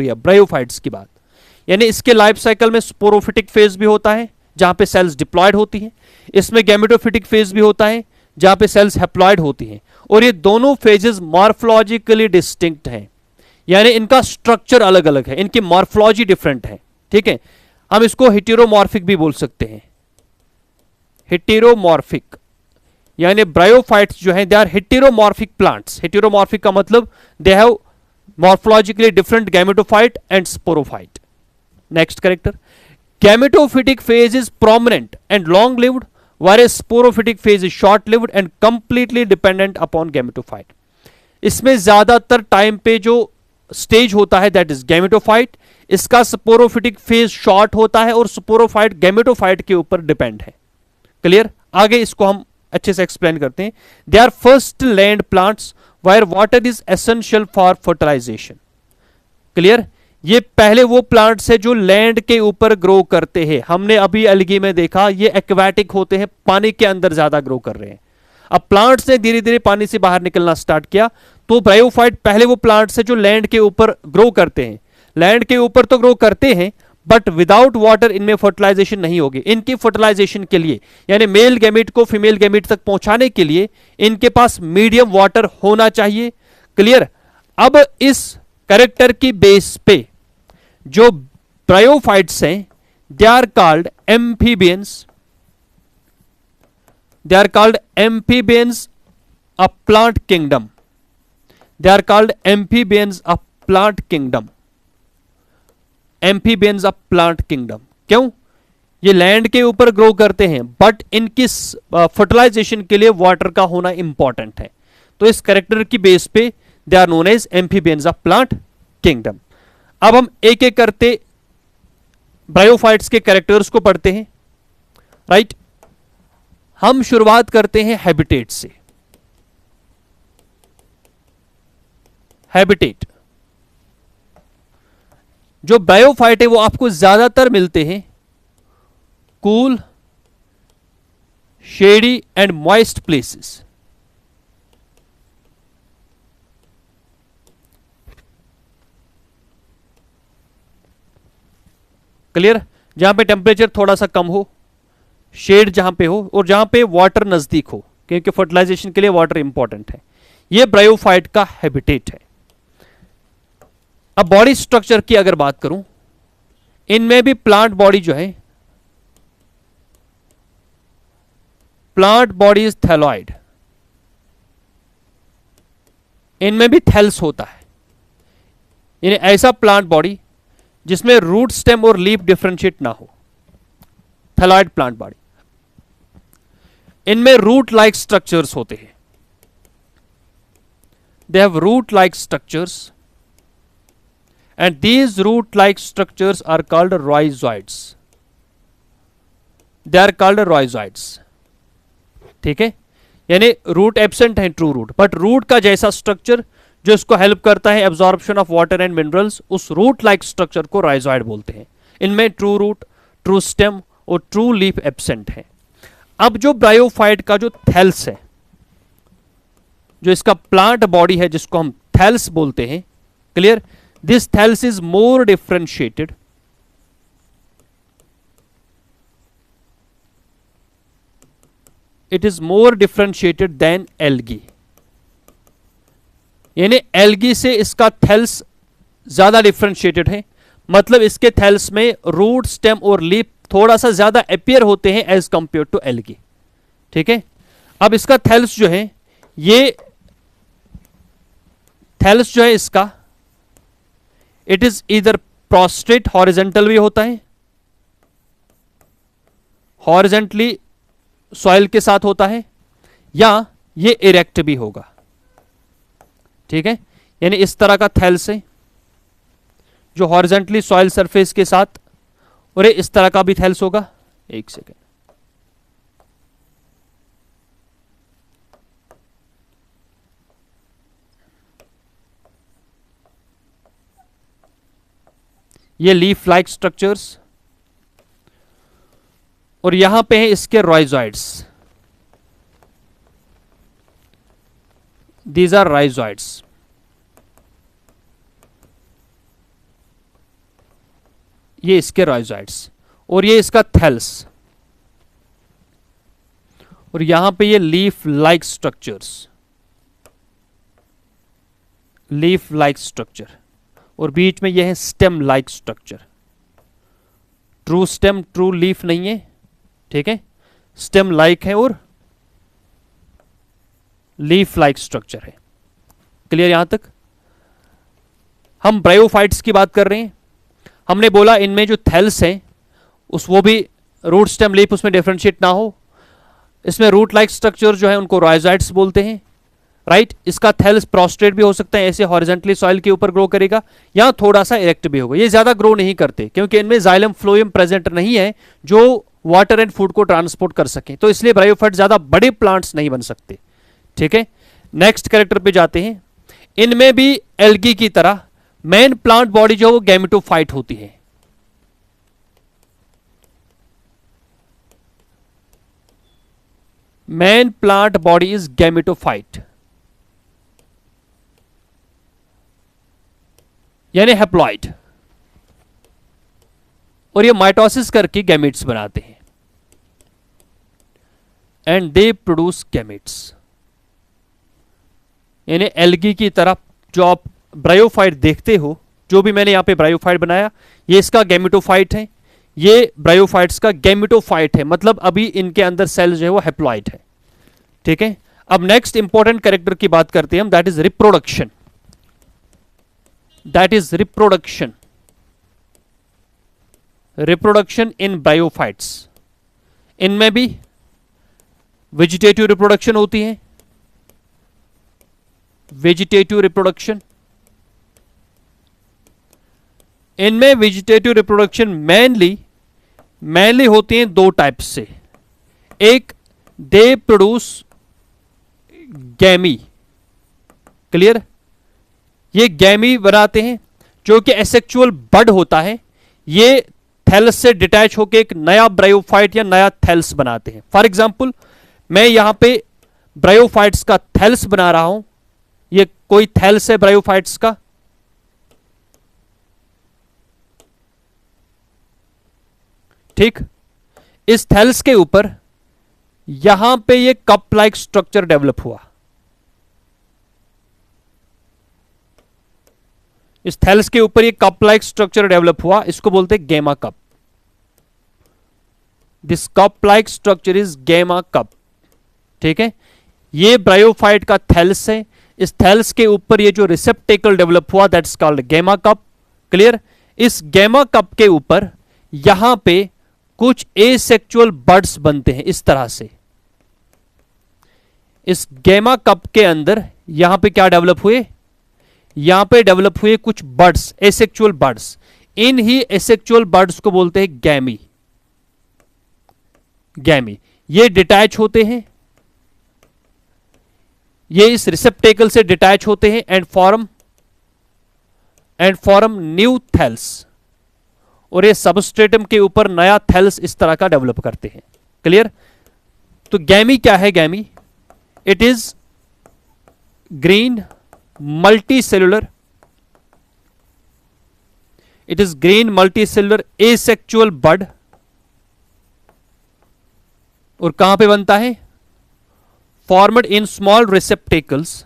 Bryophytes की बात, यानी इसके लाइफ साइकिल में स्पोरोफिटिक फेज भी होता है जहां पे सेल्स डिप्लॉयड होती हैं, इसमें गैमेटोफिटिक फेज भी होता है जहां पे सेल्स हैप्लॉयड होती हैं, और ये दोनों फेजेस मॉर्फोलॉजिकली डिस्टिंक्ट हैं, यानी इनका स्ट्रक्चर अलग अलग है, इनकी मॉर्फोलॉजी डिफरेंट है। ठीक है, हम इसको हेटेरोमॉर्फिक भी बोल सकते हैं, हेटेरोमॉर्फिक, यानी ब्रायोफाइट्स जो हैं they are heteromorphic plants. Heteromorphic का मतलब they have morphologically different gametophyte and sporophyte. Next character, gametophytic phase is prominent and long lived, whereas sporophytic phase is short lived and completely dependent upon gametophyte. इसमें ज्यादातर time पे जो stage होता है that is gametophyte, इसका sporophytic phase short होता है और स्पोरोफाइट गैमेटोफाइट के ऊपर डिपेंड है। क्लियर, आगे इसको हम अच्छे से एक्सप्लेन करते हैं। They are first land plants where water is essential for fertilization. Clear, ये पहले वो प्लांट्स है जो लैंड के ऊपर ग्रो करते हैं। हमने अभी अलगी में देखा ये एक्वाटिक होते हैं, पानी के अंदर ज्यादा ग्रो कर रहे हैं। अब प्लांट्स ने धीरे धीरे पानी से बाहर निकलना स्टार्ट किया, तो ब्रायोफाइट पहले वो प्लांट्स है जो लैंड के ऊपर ग्रो करते हैं। लैंड के ऊपर तो ग्रो करते हैं बट विदाउट वाटर इनमें फर्टिलाइजेशन नहीं होगी। इनकी फर्टिलाइजेशन के लिए यानी मेल गैमेट को फीमेल गैमेट तक पहुंचाने के लिए इनके पास मीडियम वाटर होना चाहिए। क्लियर, अब इस कैरेक्टर की बेस पे जो ब्रायोफाइट्स हैं they are called amphibians, they are called amphibians a plant kingdom, they are called amphibians a plant kingdom, amphibians of plant kingdom. क्यों? ये लैंड के ऊपर ग्रो करते हैं बट इनकी फर्टिलाइजेशन के लिए वाटर का होना इंपॉर्टेंट है, तो इस कैरेक्टर की बेस पे they are known as amphibians of plant kingdom. अब हम एक एक करते ब्रायोफाइट्स के कैरेक्टर्स को पढ़ते हैं। राइट, हम शुरुआत करते हैं हैबिटेट से। हैबिटेट, जो ब्रायोफाइट है वो आपको ज्यादातर मिलते हैं cool, shady and moist places. Clear, जहां पे टेम्परेचर थोड़ा सा कम हो, शेड जहां पे हो और जहां पे वाटर नजदीक हो, क्योंकि फर्टिलाइजेशन के लिए वाटर इंपॉर्टेंट है। यह ब्रायोफाइट का हैबिटेट है। अब बॉडी स्ट्रक्चर की अगर बात करूं, इनमें भी प्लांट बॉडी जो है, प्लांट बॉडी इज थैलॉइड, इनमें भी थैल्स होता है, यानी ऐसा प्लांट बॉडी जिसमें रूट, स्टेम और लीफ डिफरेंशिएट ना हो, थैलॉइड प्लांट बॉडी। इनमें रूट लाइक स्ट्रक्चर्स होते हैं, they have root like structures and these root like structures are called rhizoids, they are called rhizoids। ठीक है, यानी रूट एब्सेंट है, ट्रू रूट, बट रूट का जैसा स्ट्रक्चर जो इसको हेल्प करता है absorption of water and minerals, उस रूट लाइक स्ट्रक्चर को राइजॉइड बोलते हैं। इनमें ट्रू रूट, ट्रू स्टेम और ट्रू लीफ एब्सेंट है। अब जो ब्रायोफाइट का जो थैल्स है, जो इसका प्लांट बॉडी है जिसको हम थैल्स बोलते हैं, clear, this thallus is more differentiated, it is more differentiated than algae, यानी algae से इसका थैल्स ज्यादा डिफरेंशिएटेड है, मतलब इसके थैल्स में रूट, स्टेम और लीफ थोड़ा सा ज्यादा अपीयर होते हैं एज कंपेयर टू algae। ठीक है, अब इसका थैल्स जो है, ये थैल्स जो है इसका, इट इज इधर प्रोस्ट्रेट, हॉरिजेंटल भी होता है, हॉरिजेंटली सॉइल के साथ होता है, या ये इरेक्ट भी होगा। ठीक है, यानी इस तरह का थैल्स है जो हॉरिजेंटली सॉइल सरफेस के साथ, और इस तरह का भी थैल्स होगा। एक सेकेंड, ये लीफ लाइक स्ट्रक्चर्स, और यहां पे है इसके राइजॉइड्स, दीज आर राइजॉइड्स। ये इसके राइजोइड्स, और ये इसका थैल्स, और यहां पे ये leaf like structures, leaf like structure, और बीच में ये है stem like structure. True stem true leaf नहीं है, ठीक है, स्टेम लाइक है और लीफ लाइक स्ट्रक्चर है। क्लियर यहां तक? हम ब्रायोफाइट्स की बात कर रहे हैं। हमने बोला इनमें जो थैल्स हैं उस वो भी रूट स्टेम लीफ उसमें डिफरेंशिएट ना हो। इसमें रूट लाइक स्ट्रक्चर जो है उनको राइजोइड्स बोलते हैं, राइट। इसका थैल्स प्रोस्ट्रेट भी हो सकता है, ऐसे हॉरिजॉन्टली सॉइल के ऊपर ग्रो करेगा, या थोड़ा सा इरेक्ट भी होगा। ये ज्यादा ग्रो नहीं करते क्योंकि इनमें जाइलम फ्लोएम प्रेजेंट नहीं है जो वाटर एंड फूड को ट्रांसपोर्ट कर सके, तो इसलिए ब्रायोफाइट ज्यादा बड़े प्लांट्स नहीं बन सकते, ठीक है। नेक्स्ट कैरेक्टर पे जाते हैं। इनमें भी एल्गी की तरह मेन प्लांट बॉडी जो है वो गैमेटोफाइट होती है। Main plant body is gametophyte, यानी हैप्लॉइड, और ये माइटोसिस करके गैमेट्स बनाते हैं एंड दे प्रोड्यूस गैमेट्स। यानी एल्गी की तरह जो आप ब्रायोफाइट देखते हो, जो भी मैंने यहां पे ब्रायोफाइट बनाया ये इसका गैमेटोफाइट है, ये ब्रायोफाइट्स का गैमेटोफाइट है, मतलब अभी इनके अंदर सेल जो है वो हैप्लॉइड है, ठीक है। अब नेक्स्ट इंपॉर्टेंट कैरेक्टर की बात करते हैं हम, that is reproduction. That is reproduction, reproduction in bryophytes. इनमें भी वेजिटेटिव रिप्रोडक्शन होती है, वेजिटेटिव रिप्रोडक्शन। इनमें वेजिटेटिव रिप्रोडक्शन मेनली होती हैं दो टाइप से। एक, दे प्रोड्यूस गैमी, क्लियर, ये गैमी बनाते हैं जो कि एसेक्सुअल बड होता है, ये थैलस से डिटैच होकर एक नया ब्रायोफाइट या नया थैल्स बनाते हैं। फॉर एग्जांपल मैं यहां पे ब्रायोफाइट्स का थैल्स बना रहा हूं, ये कोई थैल्स है ब्रायोफाइट्स का, ठीक। इस थैल्स के ऊपर यहां पे ये कप लाइक स्ट्रक्चर डेवलप हुआ, इस थैल्स के ऊपर ये कप लाइक स्ट्रक्चर डेवलप हुआ, इसको बोलते हैं gemma cup. This cup like structure is gemma cup, ठीक है। ये ब्रायोफाइट का थैल्स है, इस थैल्स के ऊपर ये जो रिसेप्टेकल डेवलप हुआ that's called gemma cup, clear. इस गैमा कप के ऊपर यहां पे कुछ एसेक्सुअल बड्स बनते हैं इस तरह से। इस गैमा कप के अंदर यहां पे क्या डेवलप हुए, यहां पे डेवलप हुए कुछ बर्ड्स, एसेक्सुअल बर्ड्स। इन ही एसेक्सुअल बर्ड्स को बोलते हैं गैमी। गैमी ये डिटैच होते हैं, ये इस रिसेप्टेकल से डिटैच होते हैं एंड फॉर्म न्यू थैल्स, और ये सबस्ट्रेटम के ऊपर नया थैल्स इस तरह का डेवलप करते हैं, क्लियर। तो गैमी क्या है? Gemma it is green multicellular, it is green multicellular asexual bud, और कहां पे बनता है? Formed in small receptacles,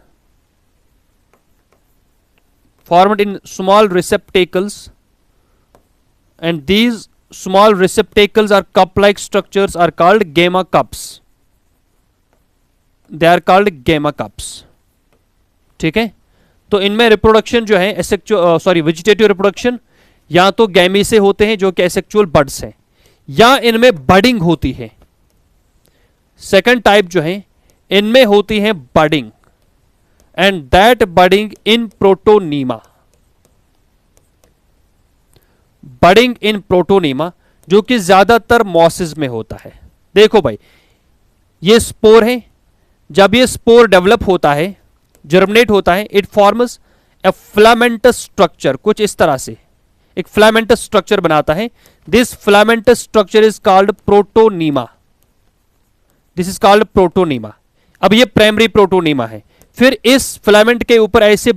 formed in small receptacles, and these small receptacles or cup-like structures are called gamma cups. They are called gamma cups. ठीक है, तो इनमें reproduction जो है वेजिटेटिव रिप्रोडक्शन या तो गैमी से होते हैं जो कि एसेक्सुअल बड्स हैं, या इनमें बडिंग होती है। सेकंड टाइप जो है इनमें होती है budding, and that budding in protonema, budding in protonema जो कि ज्यादातर मॉसेस में होता है। देखो भाई, ये स्पोर है, जब ये स्पोर डेवलप होता है, जर्मिनेट होता है, it forms a filamentous structure, कुछ इस तरह से एक फिलामेंटस स्ट्रक्चर बनाता है। This filamentous structure is called protonema, this is called protonema. अब ये प्राइमरी प्रोटोनीमा है। फिर इस फिलामेंट के ऊपर ऐसे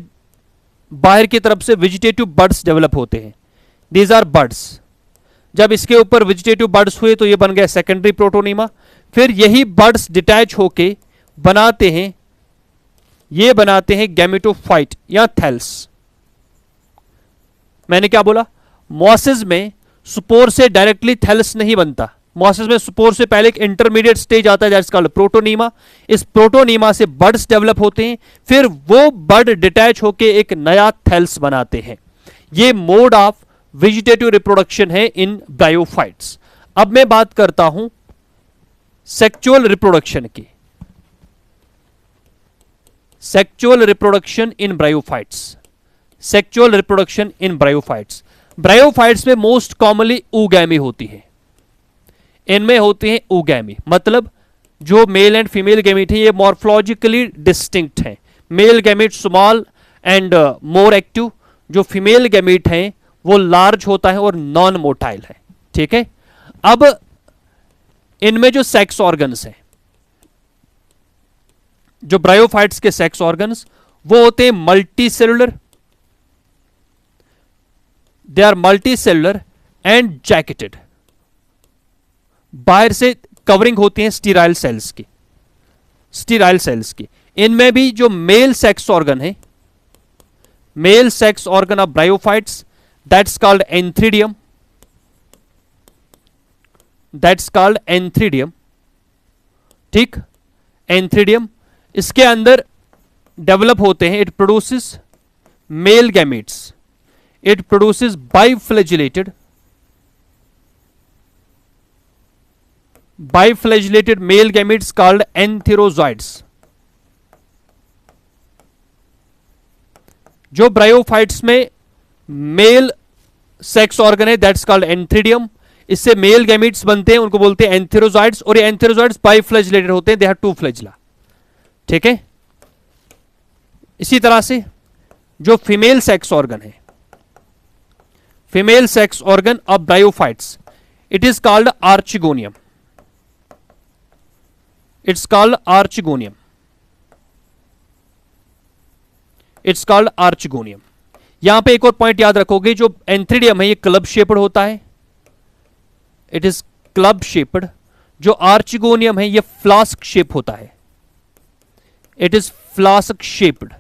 बाहर की तरफ से वेजिटेटिव बड्स डेवलप होते हैं, दीज आर बड्स, जब इसके ऊपर वेजिटेटिव बर्ड्स हुए तो ये बन गया सेकेंडरी प्रोटोनीमा। फिर यही बर्ड्स डिटैच होके बनाते हैं, ये बनाते हैं गैमेटोफाइट या थैल्स। मैंने क्या बोला, मॉसेस में स्पोर से डायरेक्टली थैल्स नहीं बनता, मॉसेस में स्पोर से पहले एक इंटरमीडिएट स्टेज आता है दैट्स कॉल्ड प्रोटोनीमा। इस प्रोटोनीमा से बर्ड्स डेवलप होते हैं, फिर वो बर्ड डिटैच होके एक नया थैल्स बनाते हैं। ये मोड ऑफ वेजिटेटिव रिप्रोडक्शन है इन ब्रायोफाइट्स। अब मैं बात करता हूं सेक्चुअल रिप्रोडक्शन की। Sexual reproduction in bryophytes, sexual reproduction in bryophytes. Bryophytes में मोस्ट कॉमनली oogamie होती है, इनमें होते हैं oogamie, मतलब जो मेल एंड फीमेल गैमेट है ये मॉर्फोलॉजिकली डिस्टिंक्ट हैं। Male gamete small and more active, जो फीमेल गैमेट हैं वो लार्ज होता है और नॉन मोटाइल है। ठीक है, अब इनमें जो सेक्स ऑर्गन्स हैं, जो ब्रायोफाइट्स के सेक्स ऑर्गन्स वो होते हैं multi cellular, they are multi cellular and jacketed. बाहर से कवरिंग होती है स्टीराइल सेल्स की, स्टीराइल सेल्स की। इनमें भी जो मेल सेक्स ऑर्गन है, male sex organ of bryophytes, that's called antheridium, that's called antheridium. ठीक, एंथ्रीडियम, इसके अंदर डेवलप होते हैं, it produces male gametes, it produces biflagellated, biflagellated male gametes called antherozoids. जो ब्रायोफाइट्स में मेल सेक्स ऑर्गन है that's called antheridium, इससे male gametes बनते हैं, उनको बोलते हैं एंथेरोजॉइड्स, और ये एंथेरोजॉइड्स बाइफ्लैजिलेटेड होते हैं, दे हैव टू फ्लैजिला। ठीक है, इसी तरह से जो फीमेल सेक्स ऑर्गन है, female sex organ of bryophytes, it is called archegonium, it's called archegonium, it's called archegonium. यहां पे एक और पॉइंट याद रखोगे, जो एंथ्रीडियम है ये क्लब शेप्ड होता है, इट इज क्लब शेप्ड। जो आर्चिगोनियम है ये फ्लास्क शेप होता है, इट इज फ्लास्क शेप्ड,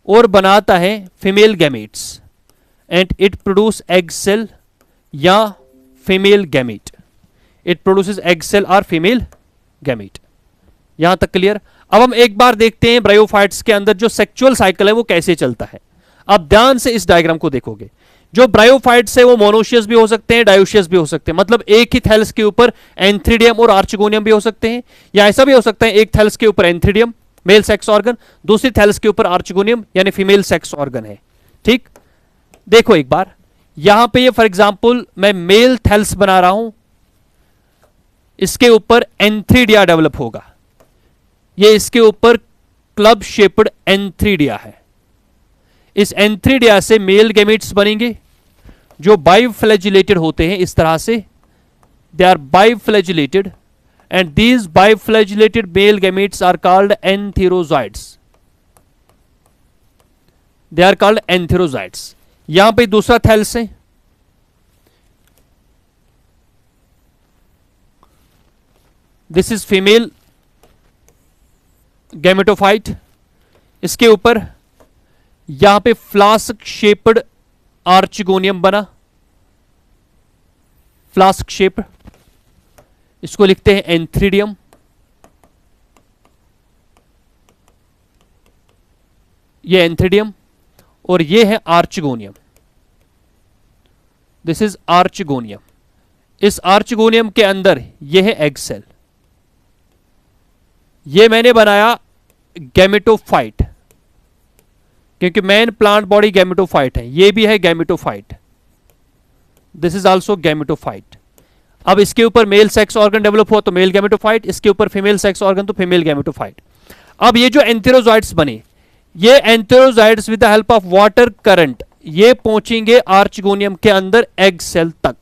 और बनाता है female gametes and it produce egg cell या female gamete, it produces egg cell और फीमेल गैमेट। यहां तक क्लियर। अब हम एक बार देखते हैं ब्रायोफाइट्स के अंदर जो सेक्चुअल साइकिल है वो कैसे चलता है। अब ध्यान से इस डायग्राम को देखोगे, जो ब्रायोफाइट्स है वो मोनोशियस भी हो सकते हैं, डायोशियस भी हो सकते हैं, मतलब एक ही थैलस के ऊपर एंथ्रीडियम और आर्चिगोनियम भी हो सकते हैं, या ऐसा भी हो सकता है एक थैलस के ऊपर एंथ्रीडियम मेल सेक्स ऑर्गन, दूसरी थैलस के ऊपर आर्चिगोनियम यानी फीमेल सेक्स ऑर्गन है। ठीक, देखो एक बार यहां पे ये फॉर एग्जांपल मैं मेल थैलस बना रहा हूं, इसके ऊपर एंथ्रीडिया डेवलप होगा, ये इसके ऊपर क्लब शेप्ड एंथ्रीडिया है। इस एंथ्रीडिया से मेल गैमेट्स बनेंगे जो बाइफ्लैजिलेटेड होते हैं इस तरह से, they are biflagellated and these biflagellated male gametes are called antherozoids, they are called antherozoids. यहां पे दूसरा थैलस है, दिस इज फीमेल गैमेटोफाइट, इसके ऊपर यहां पे फ्लास्क शेप्ड आर्चिगोनियम बना, फ्लास्क शेप, इसको लिखते हैं एंथ्रीडियम। ये एंथ्रीडियम और ये है आर्चिगोनियम, दिस इज आर्चिगोनियम। इस आर्चिगोनियम के अंदर ये है एग सेल, ये मैंने बनाया गैमेटोफाइट, क्योंकि मेन प्लांट बॉडी गैमेटोफाइट है, ये भी है gametophyte, this is also gametophyte. अब इसके ऊपर मेल सेक्स ऑर्गन डेवलप हुआ तो मेल गैमेटोफाइट, इसके ऊपर फीमेल सेक्स ऑर्गन तो फीमेल गैमेटोफाइट। अब ये जो एंथेरोजॉइड्स बने, ये antherozoids with the help of water current ये पहुंचेंगे आर्चिगोनियम के अंदर एग सेल तक,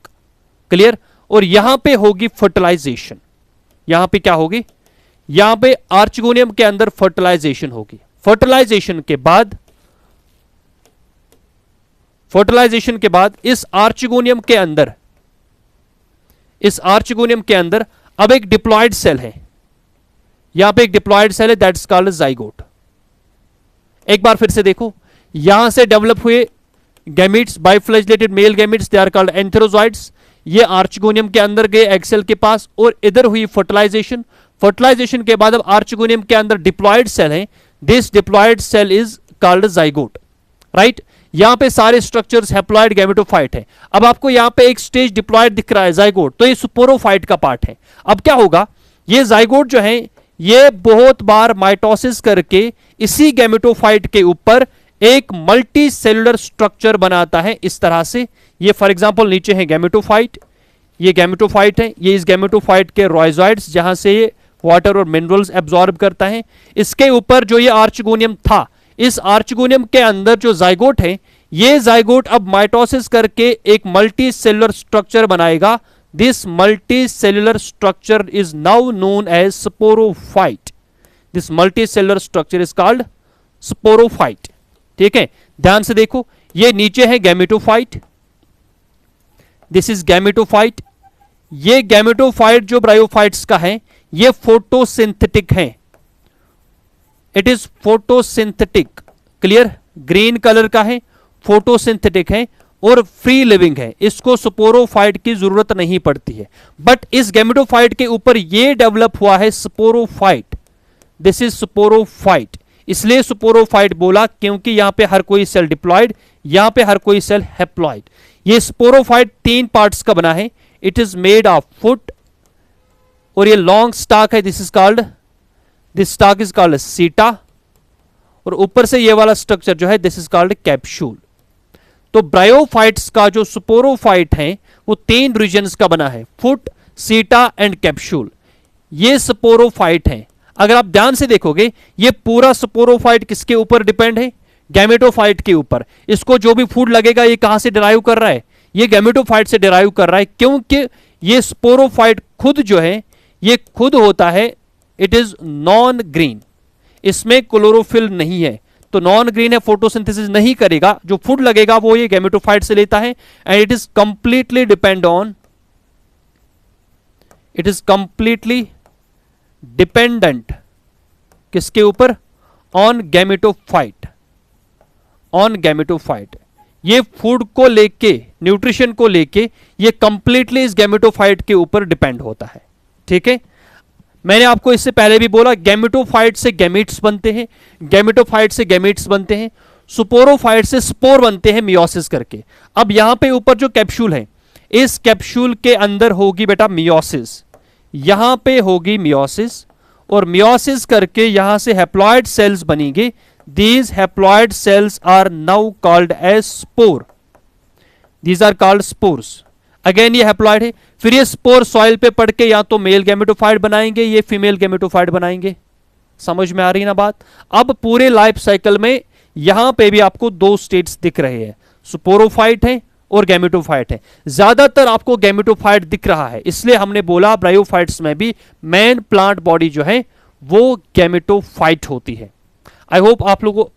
क्लियर। और यहां पे होगी फर्टिलाइजेशन, यहां पे क्या होगी, यहां पे आर्चिगोनियम के अंदर फर्टिलाइजेशन होगी। फर्टिलाइजेशन के बाद इस आर्चिगोनियम के अंदर इस आर्चिगोनियम के अंदर अब एक डिप्लॉयड सेल है, यहां पे एक डिप्लॉयड सेल है, दैट इज कॉल्ड जाइगोट। एक बार फिर से देखो, यहां से डेवलप हुए gametes, biflagellated male gametes, they are called antherozoids. ये आर्चिगोनियम के अंदर गए एग सेल के पास और इधर हुई फर्टिलाइजेशन। फर्टिलाइजेशन के बाद अब आर्चिगोनियम के अंदर डिप्लॉयड सेल है, this diploid cell is called zygote, right. यहां पे सारे स्ट्रक्चर्स हैप्लॉयड गैमेटोफाइट है। अब आपको यहां पे एक स्टेज डिप्लॉयड दिख रहा है जाइगोट, तो ये स्पोरोफाइट का पार्ट है। अब क्या होगा, ये जाइगोट जो है ये बहुत बार माइटोसिस करके इसी गैमेटोफाइट के ऊपर एक मल्टी सेलुलर स्ट्रक्चर बनाता है इस तरह से। ये फॉर एग्जांपल नीचे है गैमेटोफाइट, ये गैमेटोफाइट है, ये इस गैमेटोफाइट के रॉयजॉइड्स जहां से ये वाटर और मिनरल्स एब्जॉर्ब करता है। इसके ऊपर जो ये आर्चिगोनियम था, इस आर्चिगोनियम के अंदर जो जाइगोट है, ये जाइगोट अब माइटोसिस करके एक मल्टी सेलुलर स्ट्रक्चर बनाएगा। This multi cellular structure is now known as sporophyte. This multi cellular structure is called sporophyte. ठीक है, ध्यान से देखो, ये नीचे है गैमेटोफाइट, दिस इज गैमेटोफाइट। ये गैमेटोफाइट जो ब्रायोफाइट्स का है, ये फोटोसिंथेटिक है, it is photosynthetic, clear, green colour का है, फोटोसिंथेटिक है और फ्री लिविंग है। इसको स्पोरोफाइट की जरूरत नहीं पड़ती है। बट इस गैमेटोफाइट के ऊपर ये डेवलप हुआ है स्पोरोफाइट, दिस इज स्पोरोफाइट। इसलिए स्पोरोफाइट बोला क्योंकि यहां पे हर कोई सेल डिप्लॉयड, यहां पे हर कोई सेल हैप्लॉयड। ये स्पोरोफाइट 3 पार्ट्स का बना है, it is made of foot, और ये लॉन्ग स्टाक है, this is called, this stock is called सीटा, और ऊपर से ये वाला स्ट्रक्चर जो है दिस इज कॉल्ड कैप्सूल। तो ब्रायोफाइट्स का जो स्पोरोफाइट है वो 3 रीजन्स का बना है, फुट, सीटा एंड कैप्सूल। ये स्पोरोफाइट है। अगर आप ध्यान से देखोगे, ये पूरा स्पोरोफाइट किसके ऊपर डिपेंड है, गैमेटोफाइट के ऊपर। इसको जो भी फूड लगेगा ये कहां से डिराइव कर रहा है, ये गैमेटोफाइट से डिराइव कर रहा है, क्योंकि ये स्पोरोफाइट खुद जो है ये खुद होता है, इट इज नॉन ग्रीन, इसमें क्लोरोफिल नहीं है, तो नॉन ग्रीन है, फोटोसिंथेसिस नहीं करेगा, जो फूड लगेगा वो ये गैमेटोफाइट से लेता है। And it is completely depend on, it is completely dependent किसके ऊपर, ऑन गैमेटोफाइट, ऑन गैमेटोफाइट। ये फूड को लेके, न्यूट्रिशन को लेके ये कंप्लीटली इस गैमेटोफाइट के ऊपर डिपेंड होता है। ठीक है, मैंने आपको इससे पहले भी बोला गैमेटोफाइट से गैमीट्स बनते हैं, गैमेटोफाइट से गैमीट्स बनते हैं, स्पोरोफाइट से स्पोर बनते हैं मियोसिस करके। अब यहां पे ऊपर जो कैप्सूल है, इस कैप्सूल के अंदर होगी बेटा मियोसिस, यहां पे होगी मियोसिस, और मियोसिस करके यहां से हैप्लॉयड सेल्स बनेंगे। These haploid cells are now called as spore, these are called spores. Again ये हैप्लॉयड है, फिर ये स्पोर सॉइल पे पड़ के या तो मेल गैमेटोफाइट बनाएंगे, ये फीमेल गैमेटोफाइट बनाएंगे। समझ में आ रही ना बात। अब पूरे लाइफ साइकिल में यहां पे भी आपको 2 स्टेट्स दिख रहे हैं, स्पोरोफाइट है और गैमेटोफाइट है। ज्यादातर आपको गैमेटोफाइट दिख रहा है, इसलिए हमने बोला ब्रायोफाइट्स में भी मेन प्लांट बॉडी जो है वो गैमेटोफाइट होती है। आई होप आप लोगों को